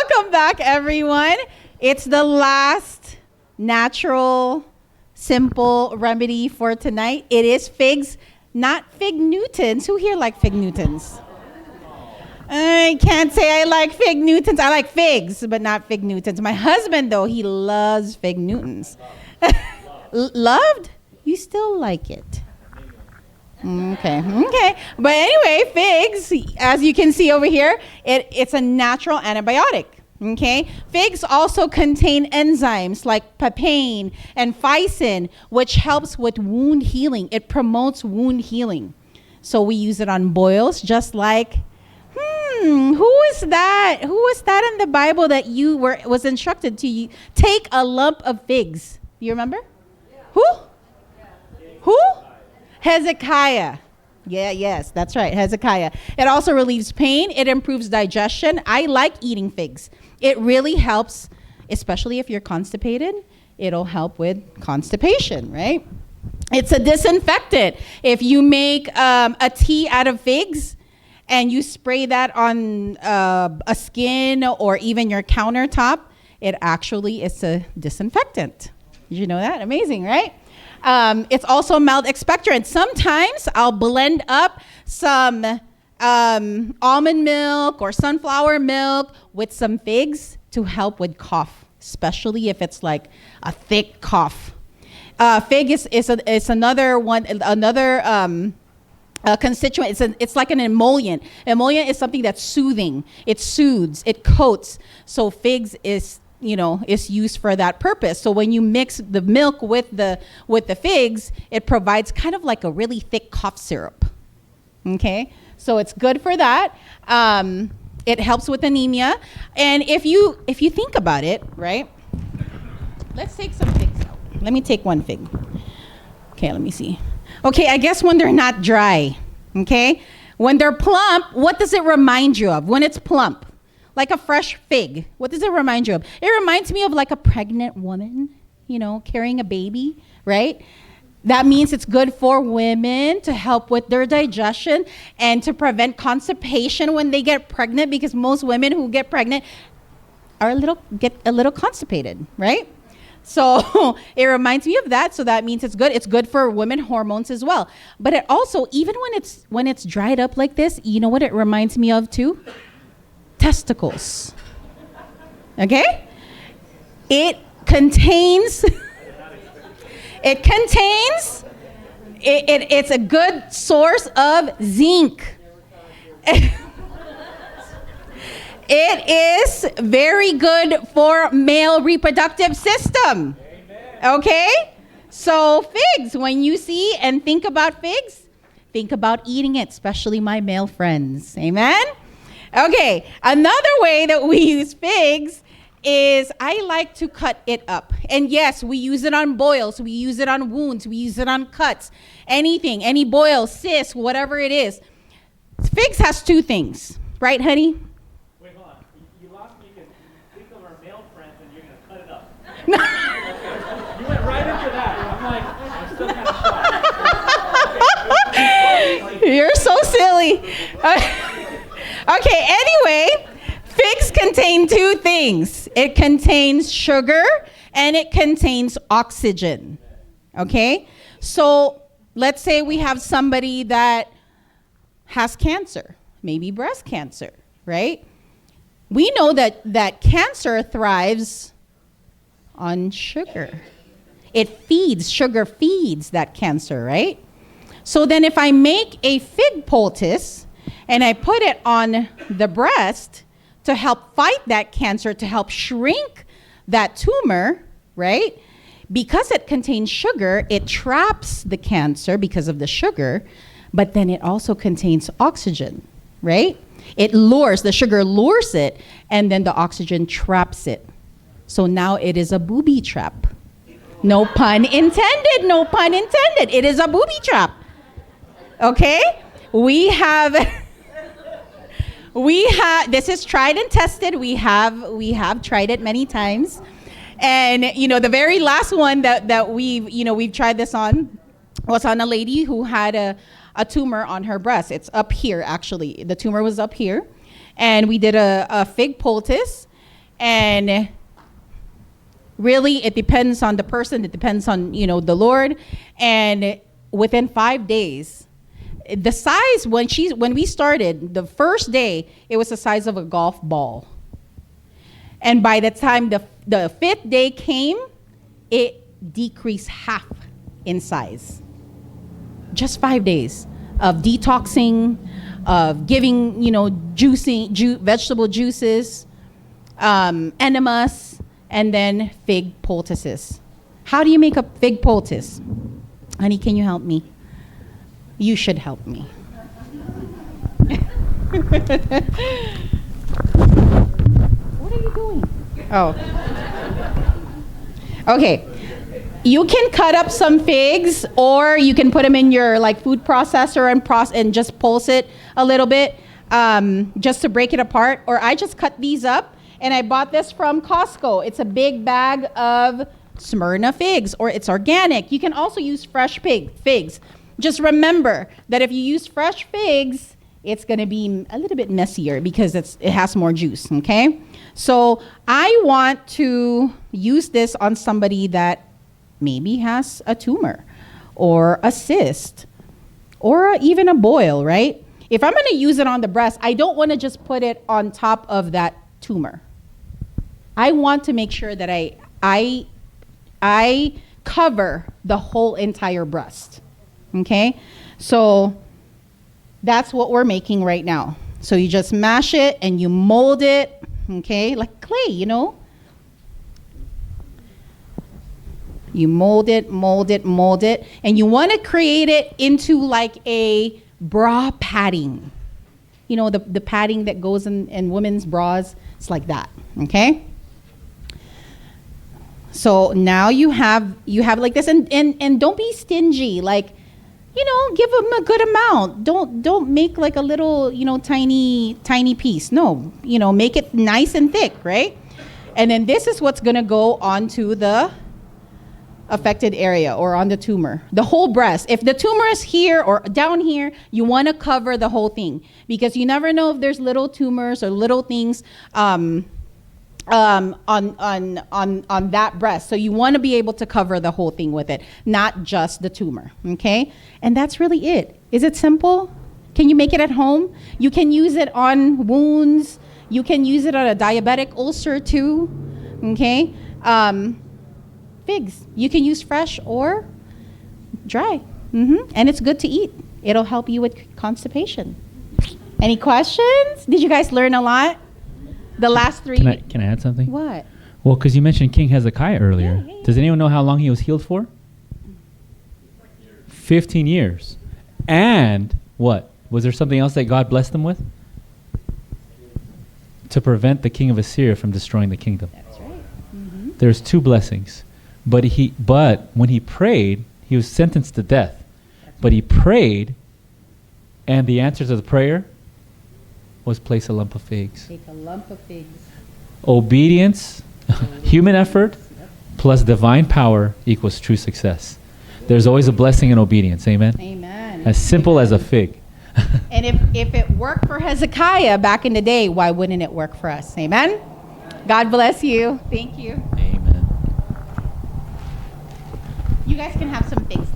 Welcome back, everyone. It's the last natural, simple remedy for tonight. It is figs, not fig Newtons. Who here like fig Newtons? I can't say I like fig Newtons. I like figs, but not fig Newtons. My husband, though, he loves fig Newtons. Loved? You still like it. Okay. But anyway, figs, as you can see over here, it's a natural antibiotic. Okay. Figs also contain enzymes like papain and phycin, which helps with wound healing. It promotes wound healing. So we use it on boils, just like, who is that? Who was that in the Bible that was instructed to take a lump of figs? Do you remember? Yeah. Who? Hezekiah. Yes, that's right, Hezekiah. It also relieves pain. It improves digestion. I like eating figs. It really helps, especially if you're constipated. It'll help with constipation, right? It's a disinfectant. If you make a tea out of figs and you spray that on a skin or even your countertop, it actually is a disinfectant. Did you know that? Amazing, right? It's also a mild expectorant. Sometimes I'll blend up some almond milk or sunflower milk with some figs to help with cough, especially if it's like a thick cough. Fig is another one, another constituent. It's like an emollient. Emollient is something that's soothing. It soothes. It coats. So figs is used for that purpose. So when you mix the milk with the figs, it provides kind of like a really thick cough syrup. Okay, so it's good for that. It helps with anemia, and if you think about it, right? Let's take some figs out. Let me take one fig. Okay, let me see. Okay, I guess when they're not dry. Okay, when they're plump, what does it remind you of? When it's plump, like a fresh fig, what does it remind you of? It reminds me of like a pregnant woman, carrying a baby, right? That means it's good for women to help with their digestion and to prevent constipation when they get pregnant, because most women who get pregnant get a little constipated, right? So it reminds me of that. So that means it's good. It's good for women hormones as well. But it also, even when it's dried up like this, you know what it reminds me of too? Testicles. Okay? It's a good source of zinc. It is very good for male reproductive system. Okay? So figs, when you see and think about figs, think about eating it, especially my male friends. Amen? Okay, another way that we use figs is I like to cut it up. And yes, we use it on boils, we use it on wounds, we use it on cuts, anything, any boil, cyst, whatever it is. Figs has two things, right, honey? Wait, hold on. You lost me because think of our male friends and you're going to cut it up. You went right into that. I'm like, I'm still kind of shocked. You're so silly. Okay, anyway, figs contain two things. It contains sugar and it contains oxygen. Okay? So let's say we have somebody that has cancer, maybe breast cancer, right? We know that cancer thrives on sugar. Sugar feeds that cancer, right? So then if I make a fig poultice and I put it on the breast to help fight that cancer, to help shrink that tumor, right? Because it contains sugar, it traps the cancer because of the sugar, but then it also contains oxygen, right? The sugar lures it, and then the oxygen traps it. So now it is a booby trap. No pun intended, no pun intended. It is a booby trap. Okay? This is tried and tested. We have tried it many times. And the very last one that we've tried this on was on a lady who had a tumor on her breast. It's up here, actually. The tumor was up here. And we did a fig poultice. And really, it depends on the person. It depends on, the Lord. And within 5 days, the size, when we started, the first day, it was the size of a golf ball. And by the time the fifth day came, it decreased half in size. Just 5 days of detoxing, of giving, juicing, vegetable juices, enemas, and then fig poultices. How do you make a fig poultice? Honey, can you help me? You should help me. What are you doing? Oh. Okay. You can cut up some figs, or you can put them in your food processor and just pulse it a little bit, just to break it apart. Or I just cut these up, and I bought this from Costco. It's a big bag of Smyrna figs, or it's organic. You can also use fresh figs. Just remember that if you use fresh figs, it's going to be a little bit messier because it has more juice, okay? So I want to use this on somebody that maybe has a tumor or a cyst or even a boil, right? If I'm going to use it on the breast, I don't want to just put it on top of that tumor. I want to make sure that I cover the whole entire breast, okay? So that's what we're making right now. So you just mash it and you mold it, okay, like clay, You mold it, and you want to create it into like a bra padding. The padding that goes in women's bras. It's like that, okay? So now you have like this, and don't be stingy. Give them a good amount. Don't make like a little, tiny piece. No, make it nice and thick, right? And then this is what's gonna go onto the affected area or on the tumor, the whole breast. If the tumor is here or down here, you want to cover the whole thing, because you never know if there's little tumors or little things on that breast. So you want to be able to cover the whole thing with it, not just the tumor, okay? And that's really it. Is it simple? Can you make it at home? You can use it on wounds. You can use it on a diabetic ulcer too, okay? Figs, you can use fresh or dry, and it's good to eat. It'll help you with constipation. Any questions? Did you guys learn a lot? The last three. Can I add something? What? Well, because you mentioned King Hezekiah earlier. Yeah. Does anyone know how long he was healed for? 15 years. And what? Was there something else that God blessed him with? To prevent the king of Assyria from destroying the kingdom. That's right. There's two blessings. But when he prayed, he was sentenced to death. But he prayed, and the answer to the prayer was place a lump of figs. Take a lump of figs. Obedience, human effort, plus divine power equals true success. There's always a blessing in obedience. Amen? Amen. As simple as a fig. And if it worked for Hezekiah back in the day, why wouldn't it work for us? Amen? God bless you. Thank you. Amen. You guys can have some figs.